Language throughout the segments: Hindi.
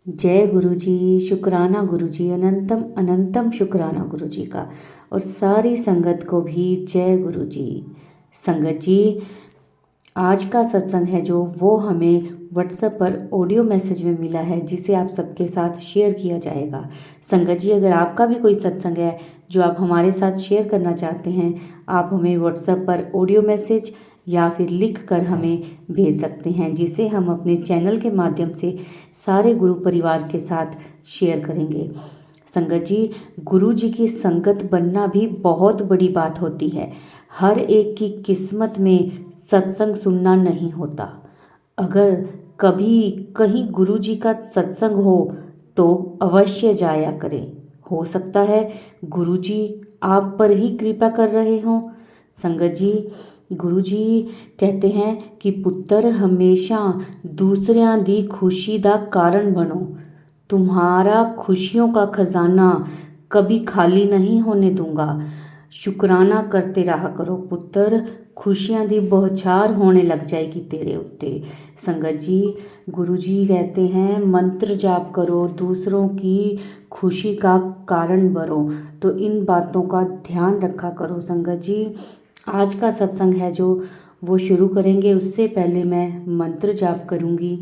जय गुरु जी। शुक्राना गुरु जी, अनंतम अनंतम शुक्राना गुरु जी का। और सारी संगत को भी जय गुरु जी। संगत जी, आज का सत्संग है जो वो हमें व्हाट्सएप पर ऑडियो मैसेज में मिला है, जिसे आप सबके साथ शेयर किया जाएगा। संगत जी, अगर आपका भी कोई सत्संग है जो आप हमारे साथ शेयर करना चाहते हैं, आप हमें व्हाट्सएप पर ऑडियो मैसेज या फिर लिख कर हमें भेज सकते हैं, जिसे हम अपने चैनल के माध्यम से सारे गुरु परिवार के साथ शेयर करेंगे। संगत जी, गुरु जी की संगत बनना भी बहुत बड़ी बात होती है। हर एक की किस्मत में सत्संग सुनना नहीं होता। अगर कभी कहीं गुरु जी का सत्संग हो तो अवश्य जाया करें। हो सकता है गुरु जी आप पर ही कृपा कर रहे हों। संगत जी, गुरु जी कहते हैं कि पुत्र हमेशा दूसरिਆਂ ਦੀ खुशी ਦਾ कारण बनो। तुम्हारा खुशियों का खजाना कभी खाली नहीं होने दूंगा। शुक्राना करते रहा करो पुत्र, खुशियां दी बौछार होने लग जाएगी तेरे उत्ते। संगत जी, गुरु जी कहते हैं मंत्र जाप करो, दूसरों की खुशी का कारण बनो। तो इन बातों का ध्यान रखा करो। संगत जी, आज का सत्संग है जो वो शुरू करेंगे, उससे पहले मैं मंत्र जाप करूंगी।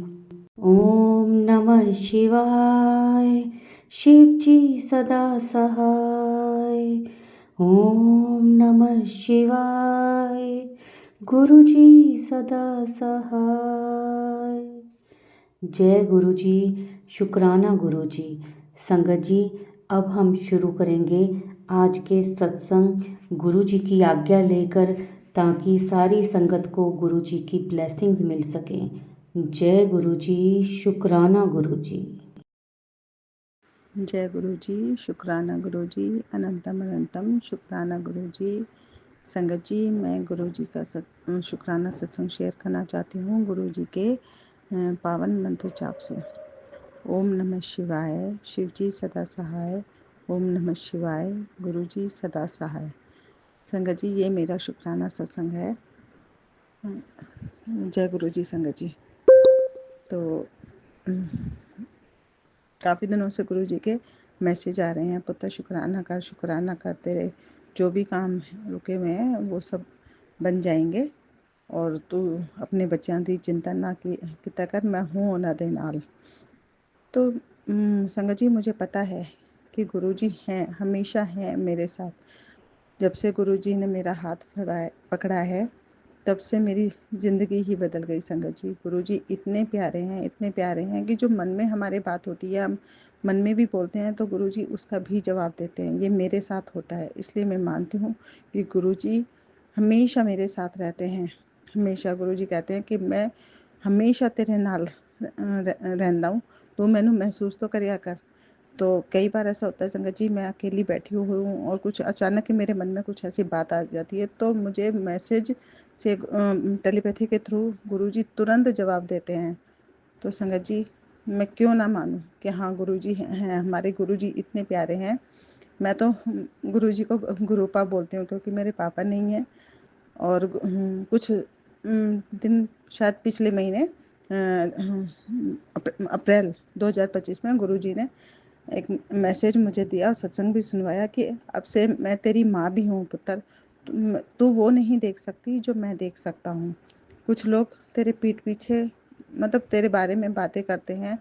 ओम नमः शिवाय। शिव जी सदा सहाय। ओम नमः शिवाय। गुरु जी सदा सहाय। जय गुरु जी। शुक्राना गुरु जी। संगत जी, अब हम शुरू करेंगे आज के सत्संग, गुरु जी की आज्ञा लेकर, ताकि सारी संगत को गुरु जी की ब्लेसिंग्स मिल सकें। जय गुरु जी। शुक्राना गुरु जी। जय गुरु जी। शुक्राना गुरु जी। अनंतम अनंतम शुक्राना गुरु जी। संगत जी, मैं गुरु जी का शुक्राना सत्संग शेयर करना चाहती हूँ गुरु जी के पावन मंत्र जाप से। ओम नमः शिवाय। शिव जी सदा सहाय। ओम नमः शिवाय। गुरु जी सदा सहाय। संगत जी, ये मेरा शुक्राना सत्संग है। जय गुरु जी। संगत जी, तो काफ़ी दिनों से गुरु जी के मैसेज आ रहे हैं, पुत्र शुक्राना कर, शुक्राना करते रहे, जो भी काम रुके हुए हैं वो सब बन जाएंगे, और तू अपने बच्चों की चिंता ना किता कर, मैं हूँ उन्हां दे नाल। तो संगत जी, मुझे पता है कि गुरु जी हैं, हमेशा हैं मेरे साथ। जब से गुरु जी ने मेरा हाथ पकड़ा है, तब से मेरी ज़िंदगी ही बदल गई। संगत जी, गुरु जी इतने प्यारे हैं, इतने प्यारे हैं कि जो मन में हमारे बात होती है, हम मन में भी बोलते हैं, तो गुरु जी उसका भी जवाब देते हैं। ये मेरे साथ होता है, इसलिए मैं मानती हूँ कि गुरु जी हमेशा मेरे साथ रहते हैं। हमेशा गुरु जी कहते हैं कि मैं हमेशा तेरे नाल रहंदा हूँ, तो मैनू महसूस तो करिया कर। तो कई बार ऐसा होता है संगत जी, मैं अकेली बैठी हुई हूँ और कुछ अचानक ही मेरे मन में कुछ ऐसी बात आ जाती है, तो मुझे मैसेज से टेलीपैथी के थ्रू गुरुजी तुरंत जवाब देते हैं। तो संगत जी, मैं क्यों ना मानूं कि हाँ गुरुजी हैं, हमारे गुरुजी इतने प्यारे हैं। मैं तो गुरुजी को गुरुपा बोलती हूँ, क्योंकि मेरे पापा नहीं हैं। और कुछ दिन, शायद पिछले महीने अप्रैल 2025 में गुरुजी ने एक मैसेज मुझे दिया और सत्संग भी सुनवाया कि अब से मैं तेरी माँ भी हूँ पुत्र, तू वो नहीं देख सकती जो मैं देख सकता हूँ। कुछ लोग तेरे पीठ पीछे मतलब तेरे बारे में बातें करते हैं,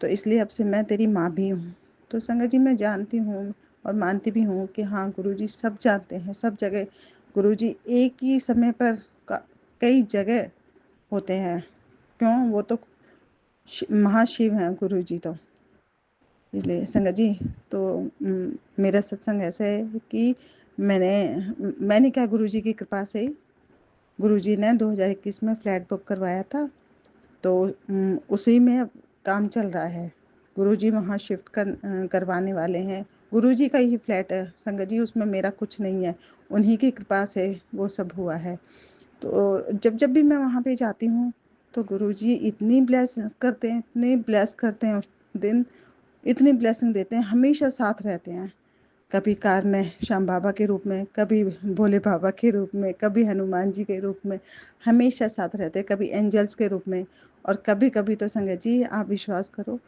तो इसलिए अब से मैं तेरी माँ भी हूँ। तो संगत जी, मैं जानती हूँ और मानती भी हूँ कि हाँ गुरुजी सब जानते हैं, सब जगह गुरुजी एक ही समय पर कई जगह होते हैं। क्यों, वो तो महाशिव हैं गुरुजी। तो इसलिए संगत जी, तो मेरा सत्संग ऐसा है कि मैंने क्या, गुरुजी की कृपा से ही गुरुजी ने 2021 में फ्लैट बुक करवाया था, तो उसी में अब काम चल रहा है। गुरुजी वहाँ शिफ्ट करवाने वाले हैं। गुरुजी का ही फ्लैट है संगत जी, उसमें मेरा कुछ नहीं है, उन्हीं की कृपा से वो सब हुआ है। तो जब जब भी मैं वहाँ पे जाती हूँ, तो गुरुजी इतनी ब्लेस करते हैं, इतने ब्लेस करते हैं, उस दिन इतनी ब्लेसिंग देते हैं, हमेशा साथ रहते हैं। कभी कार में श्याम बाबा के रूप में, कभी भोले बाबा के रूप में, कभी हनुमान जी के रूप में, हमेशा साथ रहते हैं, कभी एंजल्स के रूप में। और कभी कभी तो संगत जी, आप विश्वास करो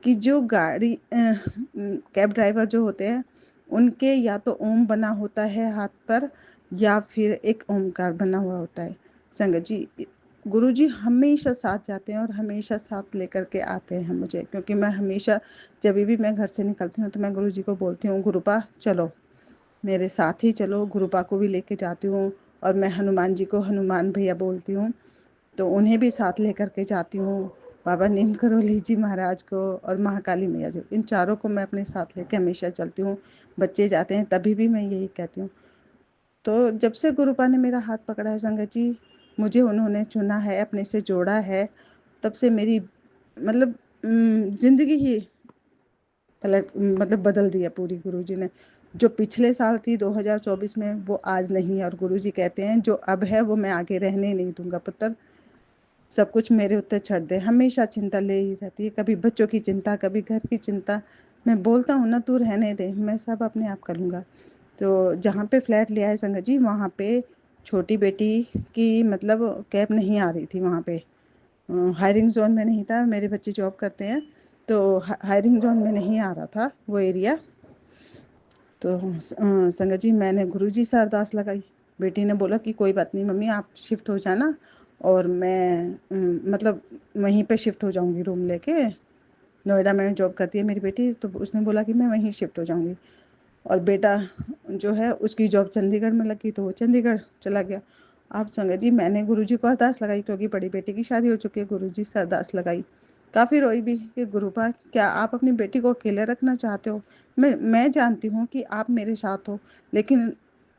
कि जो गाड़ी कैब ड्राइवर जो होते हैं उनके या तो ओम बना होता है हाथ पर, या फिर एक ओमकार बना हुआ होता है। संगत जी, गुरुजी हमेशा साथ जाते हैं और हमेशा साथ लेकर के आते हैं मुझे, क्योंकि मैं हमेशा जब भी मैं घर से निकलती हूँ तो मैं गुरुजी को बोलती हूँ, गुरुपा चलो मेरे साथ ही चलो। गुरुपा को भी लेके जाती हूँ, और मैं हनुमान जी को हनुमान भैया बोलती हूँ, तो उन्हें भी साथ लेकर के जाती हूँ। बाबा नीम करोली जी महाराज को और महाकाली मैया जी, इन चारों को मैं अपने साथ लेके हमेशा चलती हूँ। बच्चे जाते हैं तभी भी मैं यही कहती हूँ। तो जब से गुरुपा ने मेरा हाथ पकड़ा है संगत जी, मुझे उन्होंने चुना है, अपने से जोड़ा है, तब से मेरी मतलब जिंदगी ही बदल दिया पूरी। गुरुजी ने जो पिछले साल थी 2024 में, वो आज नहीं है। और गुरुजी कहते हैं जो अब है वो मैं आगे रहने नहीं दूंगा पुत्र, सब कुछ मेरे ऊपर छੱਡ दे। हमेशा चिंता ले ही रहती है, कभी बच्चों की चिंता, कभी घर की चिंता। मैं बोलता हूँ ना, तू रहने दे, मैं सब अपने आप करूँगा। तो जहाँ पे फ्लैट लिया है संगत जी, वहाँ पे छोटी बेटी की मतलब कैब नहीं आ रही थी। वहाँ पे हायरिंग जोन में नहीं था, मेरे बच्चे जॉब करते हैं, तो हायरिंग जोन में नहीं आ रहा था वो एरिया। तो संगत जी, मैंने गुरुजी से अरदास लगाई। बेटी ने बोला कि कोई बात नहीं मम्मी, आप शिफ्ट हो जाना, और मैं मतलब वहीं पे शिफ्ट हो जाऊंगी रूम लेके। नोएडा में जॉब करती है मेरी बेटी, तो उसने बोला कि मैं वहीं शिफ्ट हो जाऊंगी। और बेटा जो है उसकी जॉब चंडीगढ़ में लगी, तो वो चंडीगढ़ चला गया। आप संगत जी, मैंने गुरुजी को अरदास लगाई, क्योंकि बड़ी बेटी की शादी हो चुकी है। गुरुजी से अरदास लगाई, काफ़ी रोई भी कि गुरुपा क्या आप अपनी बेटी को अकेले रखना चाहते हो? मैं जानती हूँ कि आप मेरे साथ हो, लेकिन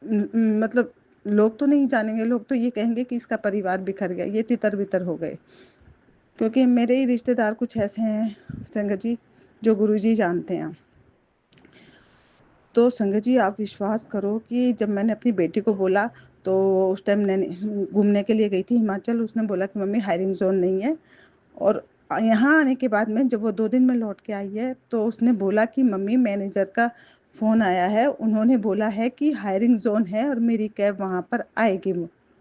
मतलब लोग तो नहीं जानेंगे, लोग तो ये कहेंगे कि इसका परिवार बिखर गया, ये तितर बितर हो गए। क्योंकि मेरे ही रिश्तेदार कुछ ऐसे हैं संगत जी जो गुरुजी जानते हैं। तो संगत जी, आप विश्वास करो कि जब मैंने अपनी बेटी को बोला, तो उस टाइम मैंने घूमने के लिए गई थी हिमाचल, उसने बोला कि मम्मी हायरिंग जोन नहीं है। और यहाँ आने के बाद में जब वो 2 दिन में लौट के आई है, तो उसने बोला कि मम्मी मैनेजर का फ़ोन आया है, उन्होंने बोला है कि हायरिंग जोन है और मेरी कैब वहाँ पर आएगी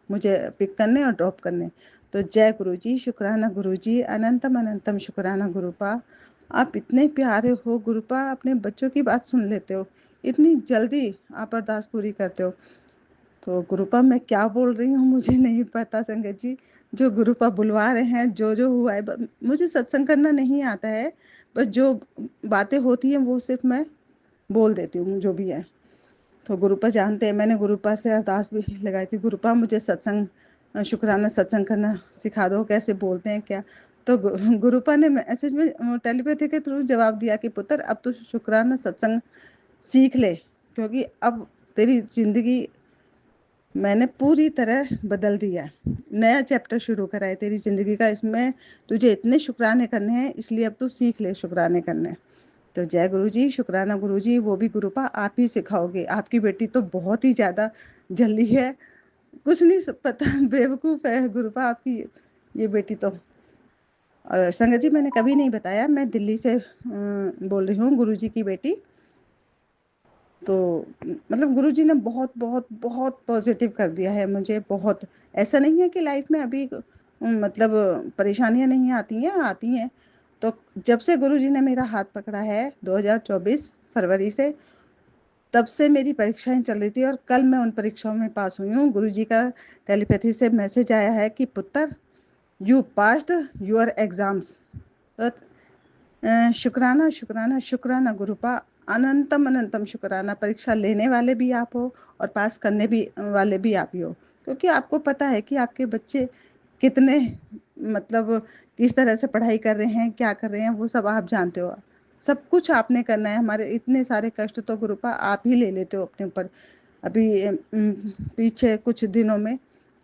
मुझे पिक करने और ड्रॉप करने। तो जय गुरु जी, शुक्राना गुरु जी, अनंतम अनंतम शुक्राना गुरुपा। आप इतने प्यारे हो गुरुपा, अपने बच्चों की बात सुन लेते हो, इतनी जल्दी आप अरदास पूरी करते हो। तो गुरुपा मैं क्या बोल रही हूँ मुझे नहीं पता संगत जी, जो गुरुपा बुलवा रहे हैं, जो हुआ है। मुझे सत्संग करना नहीं आता है, बस जो बातें होती हैं वो सिर्फ मैं बोल देती हूँ जो भी है। तो गुरुपा जानते हैं, मैंने गुरुपा से अरदास भी लगाई थी, गुरुपा मुझे सत्संग शुक्राना सत्संग करना सिखा दो, कैसे बोलते हैं क्या। तो गुरुपा ने मैसेज में टेलीपैथी के थ्रू जवाब दिया कि पुत्र अब तो शुक्राना सत्संग सीख ले, क्योंकि अब तेरी जिंदगी मैंने पूरी तरह बदल दिया है, नया चैप्टर शुरू करा है तेरी ज़िंदगी का, इसमें तुझे इतने शुक्राने करने हैं, इसलिए अब तू सीख ले शुक्राने करने। तो जय गुरुजी, शुक्राना गुरुजी, वो भी गुरुपा आप ही सिखाओगे। आपकी बेटी तो बहुत ही ज़्यादा जल्दी है, कुछ नहीं पता, बेवकूफ़ है गुरुपा आपकी ये बेटी तो। और संगत जी, मैंने कभी नहीं बताया, मैं दिल्ली से बोल रही हूँ, गुरुजी की बेटी। तो मतलब गुरुजी ने बहुत बहुत बहुत पॉजिटिव कर दिया है मुझे, बहुत। ऐसा नहीं है कि लाइफ में अभी मतलब परेशानियां नहीं आती हैं, आती हैं। तो जब से गुरुजी ने मेरा हाथ पकड़ा है 2024 फरवरी से, तब से मेरी परीक्षाएं चल रही थी, और कल मैं उन परीक्षाओं में पास हुई हूँ। गुरुजी का टेलीपैथी से मैसेज आया है कि पुत्र यू पास्ड योर एग्ज़ाम्स। तो शुक्राना शुक्राना शुक्राना गुरुपा, अनंतम अनंतम शुक्राना। परीक्षा लेने वाले भी आप हो और पास करने भी वाले भी आप ही हो, क्योंकि आपको पता है कि आपके बच्चे कितने मतलब किस तरह से पढ़ाई कर रहे हैं, क्या कर रहे हैं, वो सब आप जानते हो। सब कुछ आपने करना है, हमारे इतने सारे कष्ट तो गुरुपा आप ही ले लेते हो अपने ऊपर। अभी पीछे कुछ दिनों में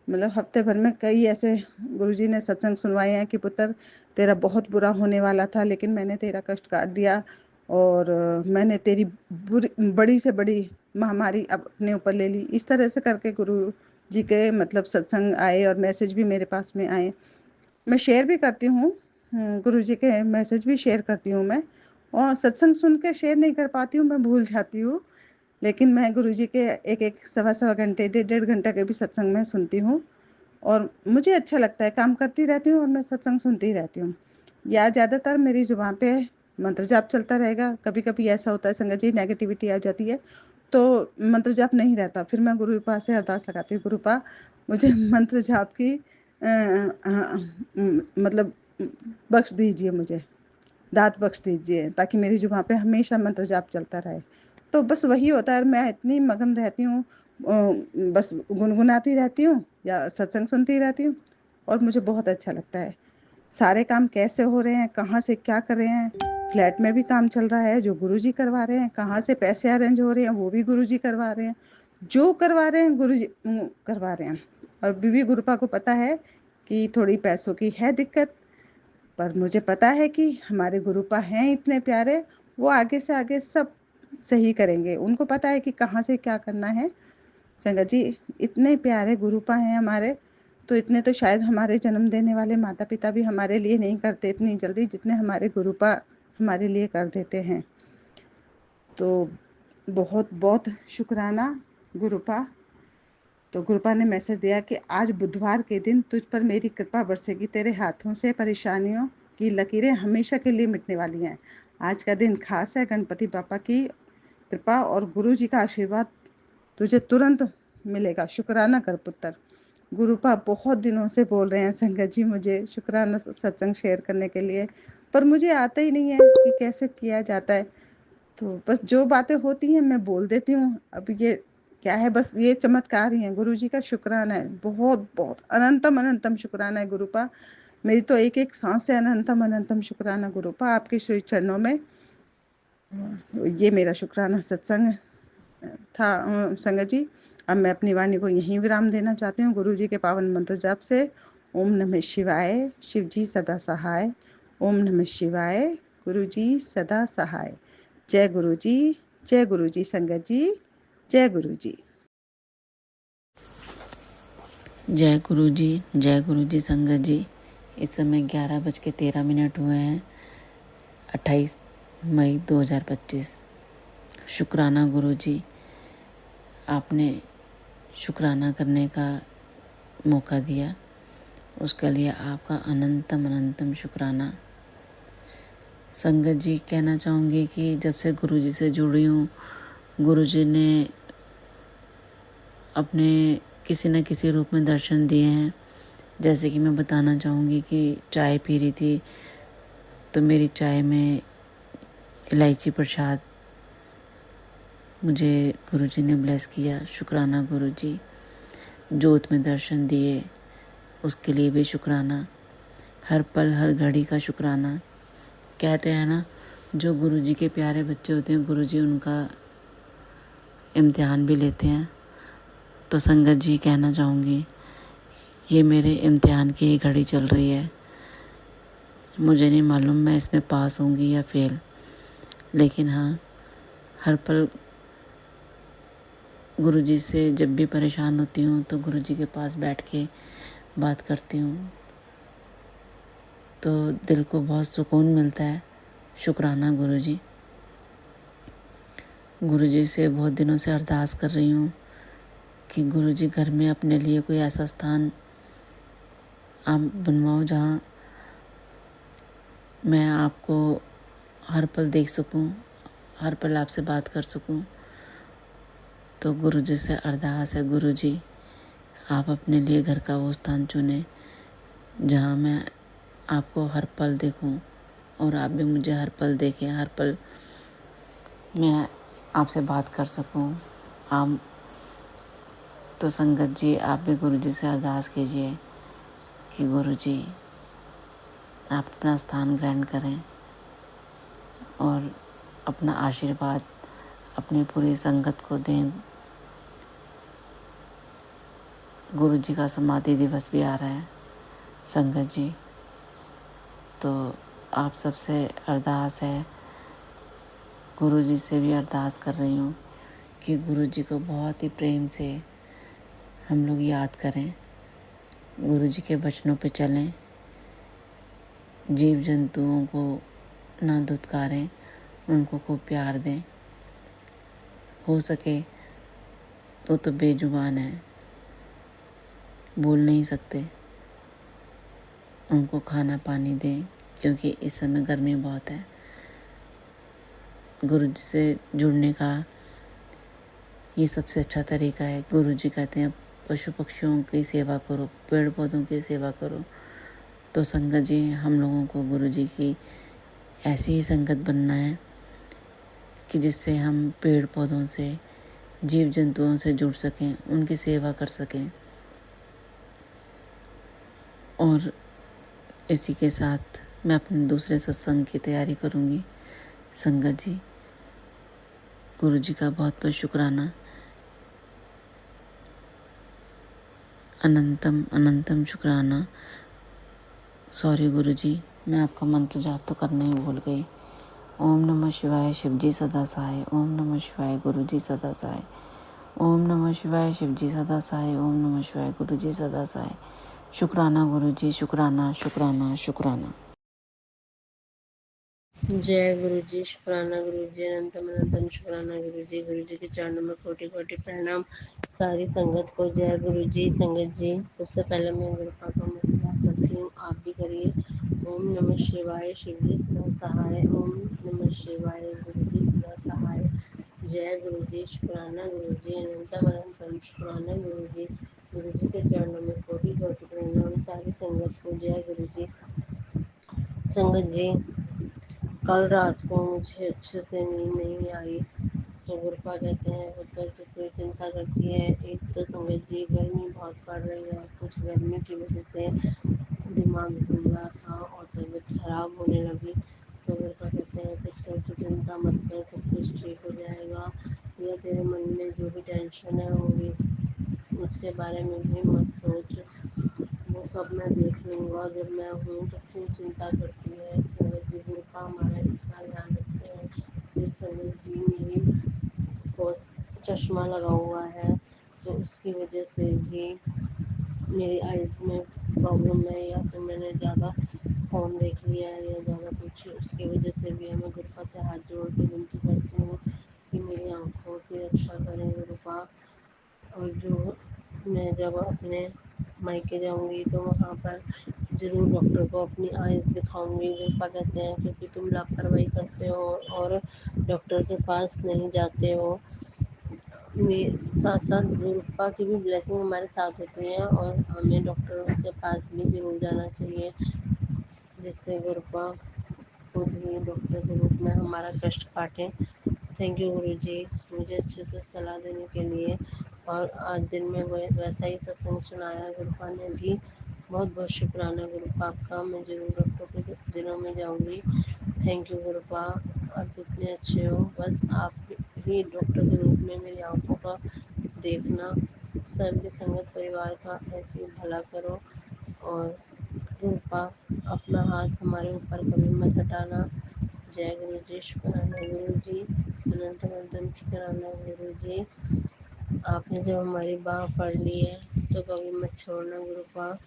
मतलब हफ्ते भर में कई ऐसे गुरुजी ने सत्संग सुनवाए हैं कि पुत्र तेरा बहुत बुरा होने वाला था, लेकिन मैंने तेरा कष्ट काट दिया, और मैंने तेरी बड़ी से बड़ी महामारी अपने ऊपर ले ली। इस तरह से करके गुरु जी के मतलब सत्संग आए, और मैसेज भी मेरे पास में आए। मैं शेयर भी करती हूँ, गुरु जी के मैसेज भी शेयर करती हूँ मैं। और सत्संग सुन के शेयर नहीं कर पाती हूँ, मैं भूल जाती हूँ। लेकिन मैं गुरु जी के एक एक सवा सवा घंटे, डेढ़ डेढ़ घंटा के भी सत्संग में सुनती हूँ, और मुझे अच्छा लगता है। काम करती रहती हूँ और मैं सत्संग सुनती रहती हूँ। या ज़्यादातर मेरी ज़ुबान पे मंत्र जाप चलता रहेगा। कभी कभी ऐसा होता है संगत जी, नेगेटिविटी आ जाती है तो मंत्र जाप नहीं रहता, फिर मैं गुरु पास से अरदास लगाती हूँ, गुरुपा मुझे मंत्र जाप की मतलब बख्श दीजिए, मुझे दात बख्श दीजिए, ताकि मेरी जुबान पे हमेशा मंत्र जाप चलता रहे। तो बस वही होता है, मैं इतनी मगन रहती हूँ, बस गुनगुनाती रहती हूँ या सत्संग सुनती रहती हूँ, और मुझे बहुत अच्छा लगता है। सारे काम कैसे हो रहे हैं, कहाँ से क्या कर रहे हैं, फ्लैट में भी काम चल रहा है जो गुरुजी करवा रहे हैं, कहाँ से पैसे अरेंज हो रहे हैं वो भी गुरुजी करवा रहे हैं, जो करवा रहे हैं गुरुजी करवा रहे हैं। और बीवी गुरुपा को पता है कि थोड़ी पैसों की है दिक्कत, पर मुझे पता है कि हमारे गुरुपा हैं इतने प्यारे, वो आगे से आगे सब सही करेंगे। उनको पता है कि कहाँ से क्या करना है। संगत जी, इतने प्यारे गुरुपा हैं हमारे, तो इतने तो शायद हमारे जन्म देने वाले माता पिता भी हमारे लिए नहीं करते इतनी जल्दी, जितने हमारे गुरुपा हमारे लिए कर देते हैं। तो बहुत बहुत शुक्राना गुरुपा। तो गुरुपा ने मैसेज दिया कि आज बुधवार के दिन तुझ पर मेरी कृपा बरसेगी, तेरे हाथों से परेशानियों की लकीरें हमेशा के लिए मिटने वाली हैं। आज का दिन खास है, गणपति बापा की कृपा और गुरु जी का आशीर्वाद तुझे तुरंत मिलेगा। शुक्राना कर पुत्र। गुरुपा बहुत दिनों से बोल रहे हैं संगत जी मुझे शुक्राना सत्संग शेयर करने के लिए, पर मुझे आता ही नहीं है कि कैसे किया जाता है। तो बस जो बातें होती हैं मैं बोल देती हूँ। अब ये क्या है, बस ये चमत्कार ही है, गुरु जी का शुक्राना है, बहुत बहुत अनंतम अनंतम शुक्राना है गुरुपा। मेरी तो एक एक सांस से अनंतम अनंतम शुक्राना गुरुपा, आपके श्री चरणों में। ये मेरा शुक्राना सत्संग था संगत जी। अब मैं अपनी वाणी को यहीं विराम देना चाहती हूँ गुरु जी के पावन मंत्र जाप से। ओम नमः शिवाय, शिव जी सदा सहाय। ओम नमः शिवाय, गुरु जी सदा सहाय। जय गुरु जी, जय गुरु जी संगत जी, जय गुरु जी। जय गुरु जी, जय गुरु जी संगत जी। इस समय 11:13 हुए हैं, 28 मई 2025। शुक्राना गुरु जी, आपने शुक्राना करने का मौका दिया, उसके लिए आपका अनंतम अनंतम शुक्राना। संगत जी, कहना चाहूँगी कि जब से गुरु जी से जुड़ी हूँ, गुरु जी ने अपने किसी न किसी रूप में दर्शन दिए हैं। जैसे कि मैं बताना चाहूँगी कि चाय पी रही थी तो मेरी चाय में इलायची प्रसाद मुझे गुरुजी ने ब्लेस किया। शुक्राना गुरुजी। जोत में दर्शन दिए, उसके लिए भी शुक्राना। हर पल हर घड़ी का शुक्राना। कहते हैं ना, जो गुरुजी के प्यारे बच्चे होते हैं, गुरुजी उनका इम्तिहान भी लेते हैं। तो संगत जी, कहना चाहूँगी, ये मेरे इम्तिहान की ही घड़ी चल रही है। मुझे नहीं मालूम मैं इसमें पास होंगी या फेल, लेकिन हाँ, हर पल गुरुजी से जब भी परेशान होती हूँ तो गुरुजी के पास बैठ के बात करती हूँ तो दिल को बहुत सुकून मिलता है। शुक्राना गुरुजी। गुरुजी से बहुत दिनों से अरदास कर रही हूँ कि गुरुजी घर में अपने लिए कोई ऐसा स्थान आप बनवाओ जहाँ मैं आपको हर पल देख सकूं, हर पल आपसे बात कर सकूं। तो गुरुजी से अरदास है, गुरुजी आप अपने लिए घर का वो स्थान चुने जहाँ मैं आपको हर पल देखूं और आप भी मुझे हर पल देखें, हर पल मैं आपसे बात कर सकूं। आप तो संगत जी, आप भी गुरुजी से अरदास कीजिए कि गुरुजी आप अपना स्थान ग्रहण करें और अपना आशीर्वाद अपनी पूरी संगत को दें। गुरुजी का समाधि दिवस भी आ रहा है संगत जी, तो आप सबसे अरदास है, गुरुजी से भी अरदास कर रही हूँ कि गुरुजी को बहुत ही प्रेम से हम लोग याद करें, गुरुजी के वचनों पे चलें, जीव जंतुओं को ना धुतकारें, उनको खूब प्यार दें। हो सके तो बेजुबान है, बोल नहीं सकते, उनको खाना पानी दें क्योंकि इस समय गर्मी बहुत है। गुरु जी से जुड़ने का ये सबसे अच्छा तरीका है। गुरु जी कहते हैं पशु पक्षियों की सेवा करो, पेड़ पौधों की सेवा करो। तो संगत जी, हम लोगों को गुरु जी की ऐसी ही संगत बनना है कि जिससे हम पेड़ पौधों से, जीव जंतुओं से जुड़ सकें, उनकी सेवा कर सकें। और इसी के साथ मैं अपने दूसरे सत्संग की तैयारी करूँगी। संगत जी, गुरु जी का बहुत बहुत शुक्राना। अनंतम अनंतम शुक्राना। सॉरी गुरु जी, मैं आपका मंत्र जाप तो करना ही भूल गई। ओम नमः शिवाय, शिव जी सदा सहाय। ओम नमः शिवाय, गुरु जी सदा सहाय। ओम नमः शिवाय, शिव जी सदा सहाय। ओम नमः शिवाय, गुरु जी सदा सहाय। शुक्राना गुरु जी, शुक्राना शुक्राना शुक्राना। जय गुरु जी। शुक्राना गुरु जी, अनंतम अनंतम शुक्राना गुरु जी के चरणों में कोटि कोटि प्रणाम। सारी संगत को जय गुरु जी। संगत जी, सबसे पहले मैं गुरु पापा मंत्र करती हूँ, आप भी करिए। ओम नमः शिवाय, शिव जी सदा सहाय। ओम नमः शिवाय, गुरु जी सदा सहाय। जय गुरु जी। शुक्राना गुरु जी, अनंतम अनंतम शुक्राना गुरु जी के चरणों में कोटि कोटि प्रणाम। सारी संगत को जय गुरु जी। संगत जी, कल रात को मुझे अच्छे से नींद नहीं आई, तो गुरपा कहते हैं पुत्र की कोई चिंता करती है। एक तो संगत जी गर्मी बहुत पड़ रही है, कुछ गर्मी की वजह से दिमाग घूम रहा था और तबीयत खराब होने लगी। तो गुरपा कहते हैं पुत्र की चिंता मत कर, सब कुछ ठीक हो जाएगा। या तेरे मन में जो भी टेंशन है होगी उसके बारे में भी मत सोच, वो सब मैं देख लूँगा। जब मैं हूँ तो क्यों चिंता करती है। संगत जी, गुरपा हमारा इतना ध्यान रखते हैं कि संगत जी मेरी को चश्मा लगा हुआ है, तो उसकी वजह से भी मेरी आइज़ में प्रॉब्लम है, या तो मैंने ज़्यादा फ़ोन देख लिया है या ज़्यादा कुछ, उसकी वजह से भी मैं गुरपा से हाथ जोड़ के विनती करती हूँ कि मेरी आँखों की रक्षा करें गुरपा। और जो मैं जब अपने मायके जाऊंगी तो वहाँ पर ज़रूर डॉक्टर को अपनी आइज़ दिखाऊंगी। गुरपा कहते हैं क्योंकि तुम लापरवाही करते हो और डॉक्टर के पास नहीं जाते हो। साथ साथ गुरपा की भी ब्लेसिंग हमारे साथ होती है और हमें डॉक्टर के पास भी ज़रूर जाना चाहिए, जिससे गुरपा खुद ही डॉक्टर के रूप में हमारा कष्ट काटें। थैंक यू गुरु जी, मुझे अच्छे से सलाह देने के लिए। और आज दिन में वैसा ही सत्संग सुनाया गुरुपा ने भी। बहुत बहुत शुक्राना गुरुपा आपका। मैं ज़रूर डॉक्टर के दिनों में जाऊंगी। थैंक यू गुरुपा, आप कितने अच्छे हो। बस आप ही डॉक्टर के रूप में मेरी आंखों का देखना, सबके संगत परिवार का ऐसे ही भला करो। और गुरुपा, अपना हाथ हमारे ऊपर कभी मत हटाना। जय गुरु जी। शुक्राना गुरु जी, अनंत अनंतम शुक्राना गुरु जी। आपने जब हमारी बाह पढ़ ली है तो कभी मत छोड़ना गुरुपा।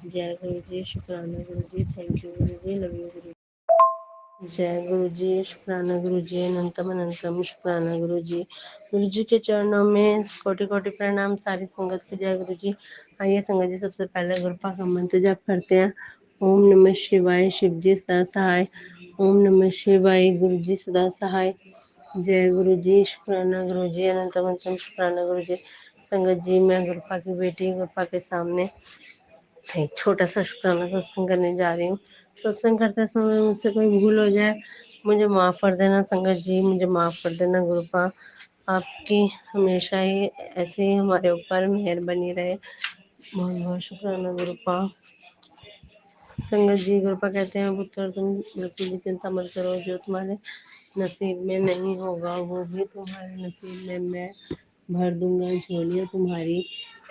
जय गुरु जी। शुक्राना गुरु जी। Thank you Guru ji. Love you गुरु। जय गुरु जी। शुक्राना गुरु जी, अनंतम अनंतम शुक्राना गुरु जी के चरणों में कोटि कोटि प्रणाम। सारी संगत को जय गुरु जी। आइए संगत जी, सबसे पहले गुरुपा का मंत्र जाप करते हैं। ओम नमः शिवाय, शिव जी सदा सहाय। ओम नमः शिवाय, गुरु जी सदा सहाय। जय गुरु जी। शुक्राना गुरु जी, अनंतम अनंतम शुक्राना गुरु जी। संगत जी, मैं गुरुपा की बेटी गुरुपा के सामने एक छोटा सा शुक्राना सत्संग करने जा रही हूँ। सत्संग करते समय मुझसे कोई भूल हो जाए, मुझे माफ़ कर देना संगत जी, मुझे माफ़ कर देना गुरुपा। आपकी हमेशा ही ऐसे ही हमारे ऊपर मेहर बनी रहे। बहुत बहुत शुक्राना गुरुपा। संगत जी, गुरुपा कहते हैं पुत्र तुम बिल्कुल भी चिंता मत करो, जो तुम्हारे नसीब में नहीं होगा वो भी तुम्हारे नसीब में मैं भर दूंगा झोलियाँ तुम्हारी।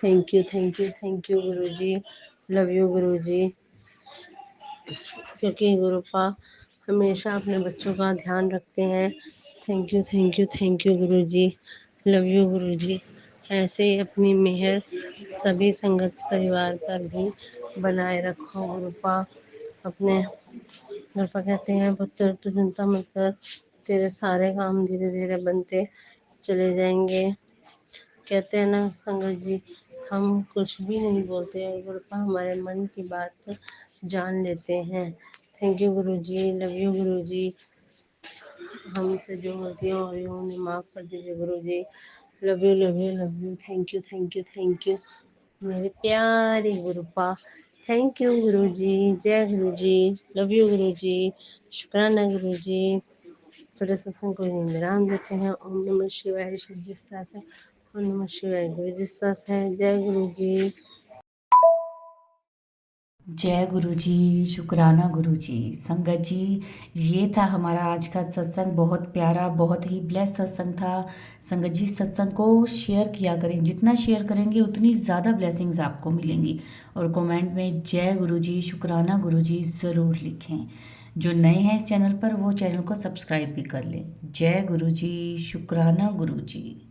Thank you thank you thank you Guru ji. Love you गुरु जी। क्योंकि गुरुपा हमेशा अपने बच्चों का ध्यान रखते हैं। Thank you thank you thank you Guru ji. Love you गुरु जी। ऐसे ही अपनी मेहर सभी संगत परिवार पर भी बनाए रखो गुरुपा। अपने गुरुपा कहते हैं पुत्र तू चिंता मत कर, तेरे सारे काम धीरे धीरे बनते चले जाएंगे। कहते हैं ना संगत जी, हम कुछ भी नहीं बोलते हैं, गुरुपा हमारे मन की बात जान लेते हैं। Thank you Guru ji. Love you गुरु जी। हमसे जो गलतियाँ हो रही हो उन्हें माफ़ कर दीजिए guru ji. Love you love you love you. Thank you thank you thank you मेरे प्यारे गुरुपा। थैंक यू गुरु जी। जय गुरु जी। लव यू गुरु जी। शुक्राना गुरु जी। थोड़े सत्संग को यहीं विराम देते हैं। ओम नमः शिवाय। शिव जिस तरह से, ओम नमः शिवाय। गुरु जिस तरह से। जय गुरु जी। जय गुरु जी, शुक्राना गुरु जी। संगत जी, ये था हमारा आज का सत्संग। बहुत प्यारा, बहुत ही ब्लेस सत्संग था। संगत जी, सत्संग को शेयर किया करें। जितना शेयर करेंगे उतनी ज़्यादा ब्लेसिंग्स आपको मिलेंगी। और कमेंट में जय गुरु जी, शुक्राना गुरु जी ज़रूर लिखें। जो नए हैं इस चैनल पर वो चैनल को सब्सक्राइब भी कर लें। जय गुरु जी, शुक्राना गुरु जी।